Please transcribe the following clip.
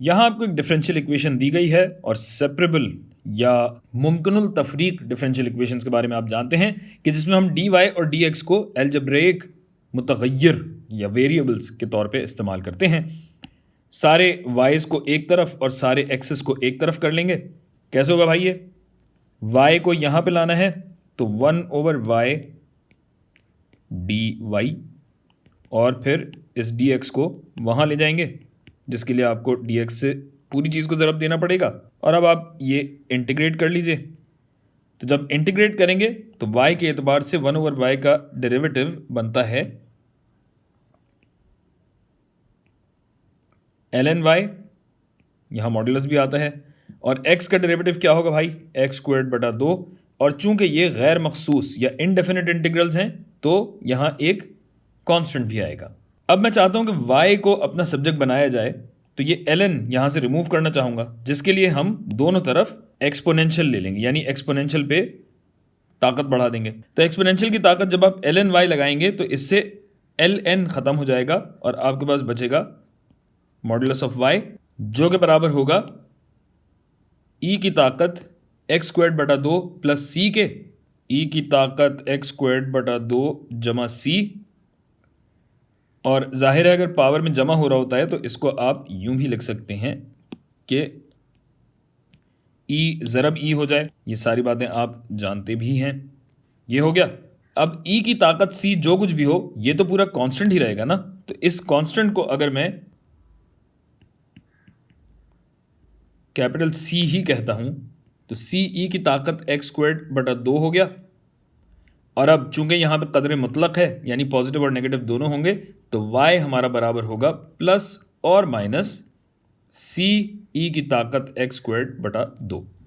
यहाँ आपको एक डिफरेंशियल इक्वेशन दी गई है और सेपरेबल या मुमकिनुल तफरीक डिफरेंशियल इक्वेशंस के बारे में आप जानते हैं कि जिसमें हम डी वाई और डी एक्स को अलजब्रेक मुतगय्यर या वेरिएबल्स के तौर पे इस्तेमाल करते हैं। सारे वाइज को एक तरफ और सारे एक्सेस को एक तरफ कर लेंगे। कैसे होगा भाई? ये वाई को यहाँ पे लाना है तो 1/y डी वाई, और फिर इस डी एक्स को वहाँ ले जाएंगे जिसके लिए आपको डी एक्स से पूरी चीज़ को ज़रब देना पड़ेगा। और अब आप ये इंटीग्रेट कर लीजिए। तो जब इंटीग्रेट करेंगे तो y के एतबार से 1/y का डेरिवेटिव बनता है ln y, यहाँ मॉड्यूलस भी आता है, और x का डेरिवेटिव क्या होगा भाई? x²/2। और चूंकि ये गैर मखसूस या इनडेफिनिट इंटीग्रल्स हैं तो यहाँ एक कांस्टेंट भी आएगा। अब मैं चाहता हूँ कि y को अपना सब्जेक्ट बनाया जाए, तो ये ln यहाँ से रिमूव करना चाहूँगा, जिसके लिए हम दोनों तरफ एक्सपोनेंशियल ले लेंगे, यानी एक्सपोनेंशियल पे ताकत बढ़ा देंगे। तो एक्सपोनेंशियल की ताकत जब आप ln y लगाएंगे तो इससे ln ख़त्म हो जाएगा और आपके पास बचेगा मॉड्यूलस ऑफ y, जो के बराबर होगा e की ताकत x²/2 प्लस c के e की ताकत x²/2 जमा c। और जाहिर है अगर पावर में जमा हो रहा होता है तो इसको आप यूं भी लिख सकते हैं कि e ज़रब e हो जाए। ये सारी बातें आप जानते भी हैं। ये हो गया। अब e की ताकत c जो कुछ भी हो, ये तो पूरा कांस्टेंट ही रहेगा ना। तो इस कांस्टेंट को अगर मैं कैपिटल C ही कहता हूं तो c e की ताकत x²/2 हो गया। और अब चूंकि यहाँ पे कदर मुतलक है यानी पॉजिटिव और नेगेटिव दोनों होंगे, तो y हमारा बराबर होगा प्लस और माइनस c e की ताकत x²/2।